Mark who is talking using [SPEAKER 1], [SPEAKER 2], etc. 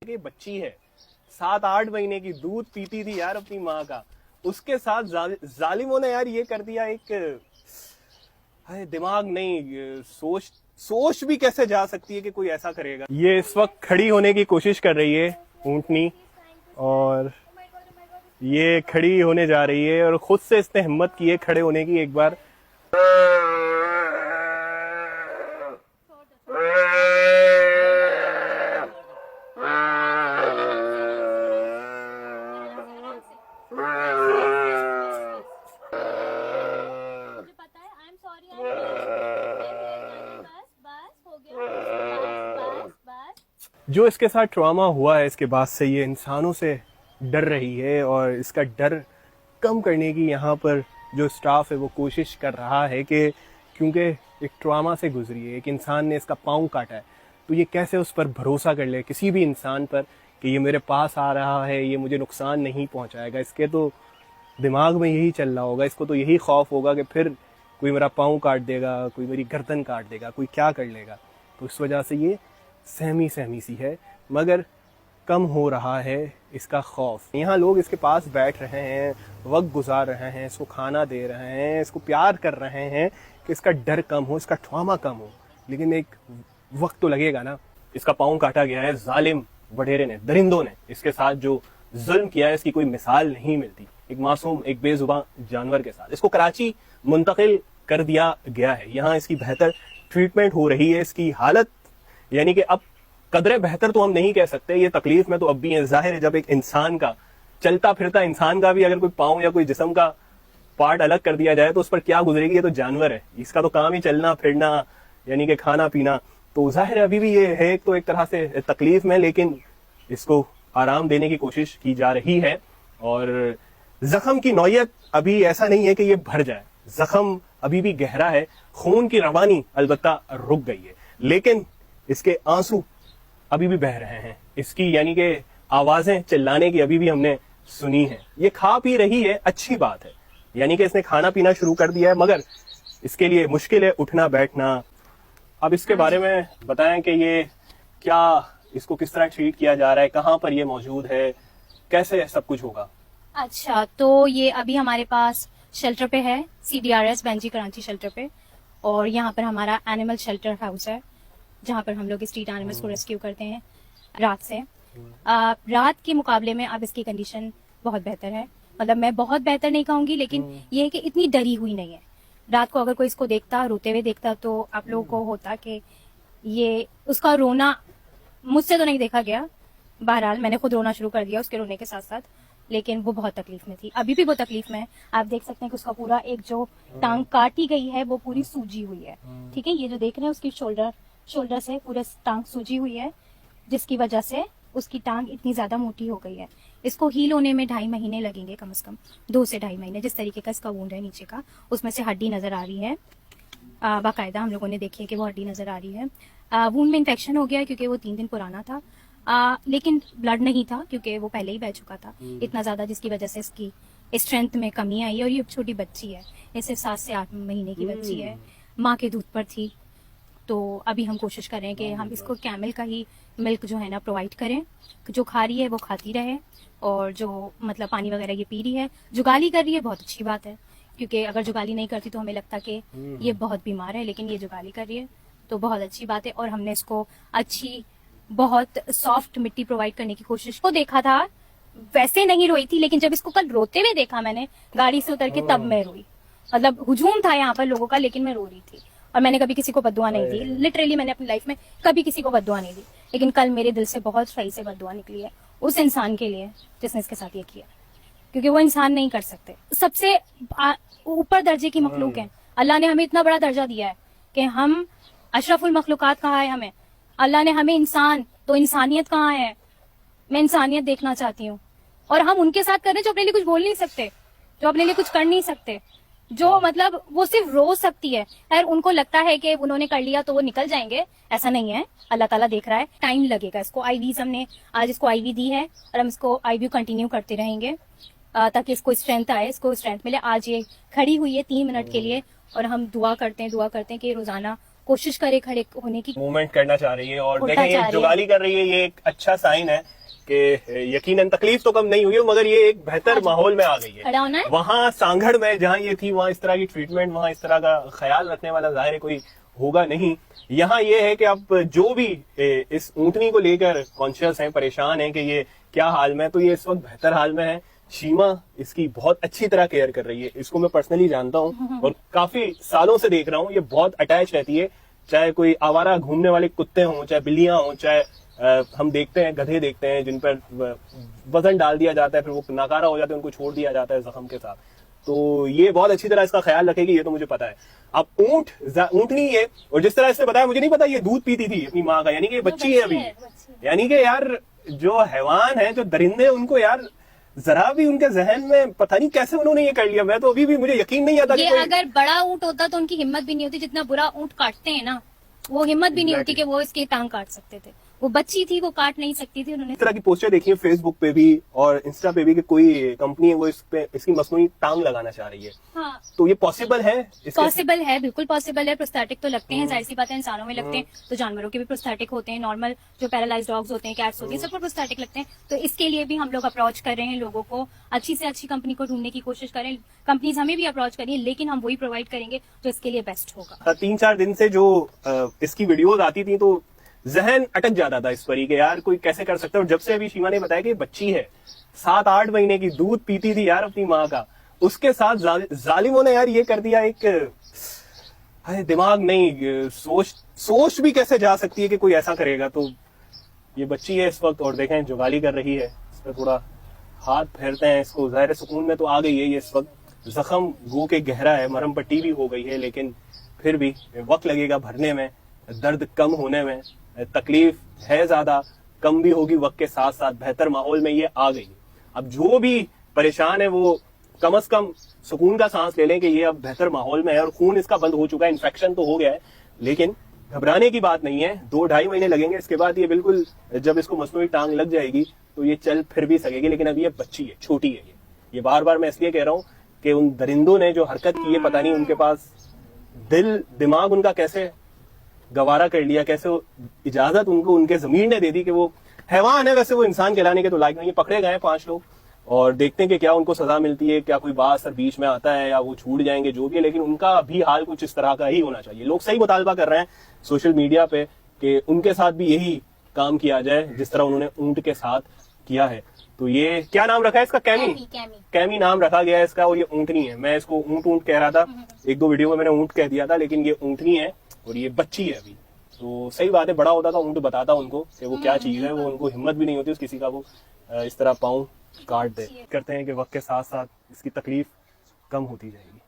[SPEAKER 1] की बच्ची है 7-8 महीने की, दूध पीती थी यार अपनी माँ का, उसके साथ जालिमों ने यार ये कर दिया। एक दिमाग नहीं, सोच भी कैसे जा सकती है कि कोई ऐसा करेगा। ये इस वक्त खड़ी होने की कोशिश कर रही है ऊंटनी, और ये खड़ी होने जा रही है और खुद से इसने हिम्मत की है खड़े होने की। एक बार जो इसके साथ ट्रॉमा हुआ है, इसके बाद से ये इंसानों से डर रही है, और इसका डर कम करने की यहाँ पर जो स्टाफ है वो कोशिश कर रहा है कि क्योंकि एक ट्रॉमा से गुजरी है, एक इंसान ने इसका पाँव काटा है, तो ये कैसे उस पर भरोसा कर ले किसी भी इंसान पर कि ये मेरे पास आ रहा है, ये मुझे नुकसान नहीं पहुँचाएगा। इसके तो दिमाग में यही चल रहा होगा, इसको तो यही खौफ होगा कि फिर कोई मेरा पाँव काट देगा, कोई मेरी गर्दन काट देगा, कोई क्या कर लेगा। तो इस वजह से ये सहमी सी है, मगर कम हो रहा है इसका खौफ। यहाँ लोग इसके पास बैठ रहे हैं, वक्त गुजार रहे हैं, इसको खाना दे रहे हैं, इसको प्यार कर रहे हैं कि इसका डर कम हो, इसका ट्रॉमा कम हो, लेकिन एक वक्त तो लगेगा ना। इसका पाँव काटा गया है जालिम वडेरे ने, दरिंदों ने इसके साथ जो जुल्म किया है इसकी कोई मिसाल नहीं मिलती। एक मासूम, एक बेजुबान जानवर के साथ इसको कराची मुंतकिल कर दिया गया है। यहाँ इसकी बेहतर ट्रीटमेंट हो रही है। इसकी हालत यानी कि अब कदरे बेहतर तो हम नहीं कह सकते, ये तकलीफ में तो अब भी है। जाहिर है जब एक इंसान का, चलता फिरता इंसान का भी अगर कोई पाँव या कोई जिस्म का पार्ट अलग कर दिया जाए तो उस पर क्या गुजरेगी। ये तो जानवर है, इसका तो काम ही चलना फिरना यानी कि खाना पीना। तो जाहिर है अभी भी ये है तो एक तरह से तकलीफ में, लेकिन इसको आराम देने की कोशिश की जा रही है। और जख्म की नौयत अभी ऐसा नहीं है कि ये भर जाए, जख्म अभी भी गहरा है, खून की रवानी अलबत्ता रुक गई है, लेकिन इसके आंसू अभी भी बह रहे हैं। इसकी यानी कि आवाजें चिल्लाने की अभी भी हमने सुनी है। ये खा पी रही है, अच्छी बात है, यानी कि इसने खाना पीना शुरू कर दिया है, मगर इसके लिए मुश्किल है उठना बैठना। अब इसके बारे में बताएं कि ये क्या, इसको किस तरह ट्रीट किया जा रहा है, कहाँ पर ये मौजूद है, कैसे सब कुछ होगा।
[SPEAKER 2] अच्छा, तो ये अभी हमारे पास शेल्टर पे है, CDRS बेंजी कराची शेल्टर पे, और यहाँ पर हमारा एनिमल शेल्टर हाउस है जहाँ पर हम लोग स्ट्रीट एनिमल्स को रेस्क्यू करते हैं रात से। रात के मुकाबले में अब इसकी कंडीशन बहुत बेहतर है, मतलब मैं बहुत बेहतर नहीं कहूंगी, लेकिन ये है कि इतनी डरी हुई नहीं है। रात को अगर कोई इसको देखता, रोते हुए देखता, तो आप लोगों को होता कि ये उसका रोना मुझसे तो नहीं देखा गया, बहरहाल मैंने खुद रोना शुरू कर दिया उसके रोने के साथ साथ, लेकिन वो बहुत तकलीफ में थी, अभी भी वो तकलीफ में है। आप देख सकते हैं कि उसका पूरा एक जो टांग काटी गई है वो पूरी सूजी हुई है, ठीक है। ये जो देख रहे हैं उसकी शोल्डर से पूरे टांग सूजी हुई है, जिसकी वजह से उसकी टांग इतनी ज्यादा मोटी हो गई है। इसको हील होने में 2.5 महीने लगेंगे, कम से कम 2 से 2.5 महीने। जिस तरीके का इसका वुंड है नीचे का, उसमें से हड्डी नजर आ रही है, बाकायदा हम लोगों ने देखी है कि वो हड्डी नजर आ रही है। वुंड में इन्फेक्शन हो गया क्योंकि वो 3 दिन पुराना था, लेकिन ब्लड नहीं था क्योंकि वो पहले ही बह चुका था इतना ज्यादा, जिसकी वजह से इसकी स्ट्रेंथ में कमी आई है। और ये छोटी बच्ची है, ये सिर्फ 7 से 8 महीने की बच्ची है, माँ के दूध पर थी। तो अभी हम कोशिश कर रहे हैं कि हम इसको कैमल का ही मिल्क जो है ना प्रोवाइड करें, जो खा रही है वो खाती रहे, और जो मतलब पानी वगैरह ये पी रही है, जुगाली कर रही है, बहुत अच्छी बात है, क्योंकि अगर जुगाली नहीं करती तो हमें लगता कि ये बहुत बीमार है, लेकिन ये जुगाली कर रही है तो बहुत अच्छी बात है। और हमने इसको अच्छी बहुत सॉफ्ट मिट्टी प्रोवाइड करने की कोशिश को देखा था, वैसे नहीं रोई थी, लेकिन जब इसको कल रोते हुए देखा मैंने गाड़ी से उतर के, तब मैं रोई। मतलब हुजूम था यहाँ पर लोगों का, लेकिन मैं रो रही थी। और मैंने कभी किसी को बद्दुआ नहीं दी, लिटरली मैंने अपनी लाइफ में कभी किसी को बद्दुआ नहीं दी, लेकिन कल मेरे दिल से बहुत सही से बद्दुआ निकली है उस इंसान के लिए जिसने इसके साथ ये किया, क्योंकि वो इंसान नहीं कर सकते। सबसे ऊपर दर्जे की मखलूक है, अल्लाह ने हमें इतना बड़ा दर्जा दिया है कि हम अशरफुल मखलूकात कहा है हमें, अल्लाह ने हमें इंसान, तो इंसानियत कहाँ है। मैं इंसानियत देखना चाहती हूँ, और हम उनके साथ कर रहे हैं जो अपने लिए कुछ बोल नहीं सकते, जो अपने लिए कुछ कर नहीं सकते, जो मतलब वो सिर्फ रो सकती है। खैर उनको लगता है कि उन्होंने कर लिया तो वो निकल जाएंगे, ऐसा नहीं है, अल्लाह ताला देख रहा है, टाइम लगेगा इसको। आईवीज हमने आज इसको आईवी दी है और हम इसको आईवी कंटिन्यू करते रहेंगे ताकि इसको स्ट्रेंथ आए, इसको स्ट्रेंथ मिले। आज ये खड़ी हुई है 3 मिनट के लिए, और हम दुआ करते हैं कि रोजाना कोशिश करे खड़े होने की,
[SPEAKER 1] मूवमेंट करना चाह रही है और
[SPEAKER 2] उल्टा
[SPEAKER 1] देखें ये
[SPEAKER 2] चाह रही है।
[SPEAKER 1] जुगाली कर रही है, ये एक अच्छा साइन है कि यकीनन तकलीफ तो कम नहीं हुई है, मगर ये एक बेहतर माहौल में आ गई है।
[SPEAKER 2] खड़ा होना है।
[SPEAKER 1] वहां सांगड़ में जहां ये थी वहां इस तरह की ट्रीटमेंट, वहां इस तरह का ख्याल रखने वाला जाहिर है कोई होगा नहीं। यहाँ ये है कि अब जो भी इस ऊंटनी को लेकर कॉन्शियस हैं, परेशान हैं कि ये क्या हाल में है, तो ये इस वक्त बेहतर हाल में है। शीमा इसकी बहुत अच्छी तरह केयर कर रही है, इसको मैं पर्सनली जानता हूँ और काफी सालों से देख रहा हूँ। ये बहुत अटैच रहती है, चाहे कोई आवारा घूमने वाले कुत्ते हों, चाहे बिल्लियां हों, चाहे हम देखते हैं गधे देखते हैं जिन पर वजन डाल दिया जाता है, फिर वो नाकारा हो जाते हैं, उनको छोड़ दिया जाता है जख्म के साथ। तो ये बहुत अच्छी तरह इसका ख्याल रखेगी, ये तो मुझे पता है। अब ऊंटनी है, और जिस तरह इसने बताया, मुझे नहीं पता ये दूध पीती थी अपनी माँ का, यानी कि ये बच्ची है अभी। यानी कि यार जो हैवान है, जो दरिंदे, उनको यार जरा भी उनके जहन में पता नहीं कैसे उन्होंने ये कर लिया। मैं तो अभी भी मुझे यकीन नहीं आता
[SPEAKER 2] ये
[SPEAKER 1] कि
[SPEAKER 2] अगर बड़ा ऊंट होता तो उनकी हिम्मत भी नहीं होती, जितना बुरा ऊंट काटते हैं ना, वो हिम्मत भी नहीं होती कि वो इसकी टांग काट सकते थे। वो बच्ची थी, वो काट नहीं सकती थी। उन्होंने
[SPEAKER 1] इस तरह की पोस्टर देखी है फेसबुक पे भी और इंस्टा पे भी कि कोई कंपनी है वो इस पे इसकी मसनूई टांग लगाना चाह रही है।
[SPEAKER 2] हाँ,
[SPEAKER 1] तो ये पॉसिबल है?
[SPEAKER 2] पॉसिबल है, बिल्कुल पॉसिबल है। प्रोस्थेटिक तो लगते हैं, जाहिर सी बात है, इंसानों में लगते हैं तो जानवरों के भी प्रोस्थेटिक होते हैं। नॉर्मल जो पैरालाइज डॉग्स होते हैं, कैट्स होती हैं, सबको प्रोस्थेटिक लगते हैं। तो इसके लिए भी हम लोग अप्रोच कर रहे हैं लोगों को, अच्छी से अच्छी कंपनी को ढूंढने की कोशिश करें। कंपनीज हमें भी अप्रोच करिए, लेकिन हम वही प्रोवाइड करेंगे जो इसके लिए बेस्ट होगा।
[SPEAKER 1] 3-4 दिन से जो इसकी वीडियोस आती थी तो जहन अटक जाता था इस पर ही कि यार कोई कैसे कर सकता है। और जब से अभी शीमा ने बताया कि बच्ची है 7-8 महीने की, दूध पीती थी यार अपनी माँ का, उसके साथ जालिमों ने यार ये कर दिया। एक दिमाग नहीं, सोच भी कैसे जा सकती है कि कोई ऐसा करेगा। तो ये बच्ची है इस वक्त और देखें जुगाली कर रही है, इस पर थोड़ा हाथ फेरते हैं इसको। जाहिर सुकून में तो आ गई है ये इस वक्त। जख्म गो के गहरा है, मरहम पट्टी भी हो गई है, लेकिन फिर भी वक्त लगेगा भरने में, दर्द कम होने में। तकलीफ है ज्यादा, कम भी होगी वक्त के साथ साथ। बेहतर माहौल में ये आ गई है। अब जो भी परेशान है वो कम से कम सुकून का सांस ले लें कि ये अब बेहतर माहौल में है और खून इसका बंद हो चुका है। इन्फेक्शन तो हो गया है, लेकिन घबराने की बात नहीं है। 2-2.5 महीने लगेंगे, इसके बाद ये बिल्कुल, जब इसको मसनूई टांग लग जाएगी तो ये चल फिर भी सकेगी। लेकिन अब ये बच्ची है, छोटी है। ये बार बार मैं इसलिए कह रहा हूँ कि उन दरिंदों ने जो हरकत की है, पता नहीं उनके पास दिल दिमाग उनका कैसे गवारा कर लिया, कैसे इजाजत उनको उनके जमीन ने दे दी कि वो हैवान है, वैसे वो इंसान कहलाने के तो लायक नहीं है। पकड़े गए 5 लोग और देखते हैं कि क्या उनको सजा मिलती है, क्या कोई बात सर बीच में आता है या वो छूट जाएंगे, जो भी है। लेकिन उनका भी हाल कुछ इस तरह का ही होना चाहिए। लोग सही मुतालबा कर रहे हैं सोशल मीडिया पे कि उनके साथ भी यही काम किया जाए जिस तरह उन्होंने ऊंट के साथ किया है। तो ये क्या नाम रखा है इसका? कैमी नाम रखा गया है इसका। और ये ऊंटनी है। मैं इसको ऊंट कह रहा था, 1-2 वीडियो में मैंने ऊंट कह दिया था, लेकिन ये ऊंटनी है और ये बच्ची है अभी। तो सही बात है, बड़ा होता था ऊंट बताता उनको कि वो क्या चीज है। वो उनको हिम्मत भी नहीं होती किसी का वो इस तरह पाँव काट दे। करते हैं कि वक्त के साथ साथ इसकी तकलीफ कम होती जाएगी।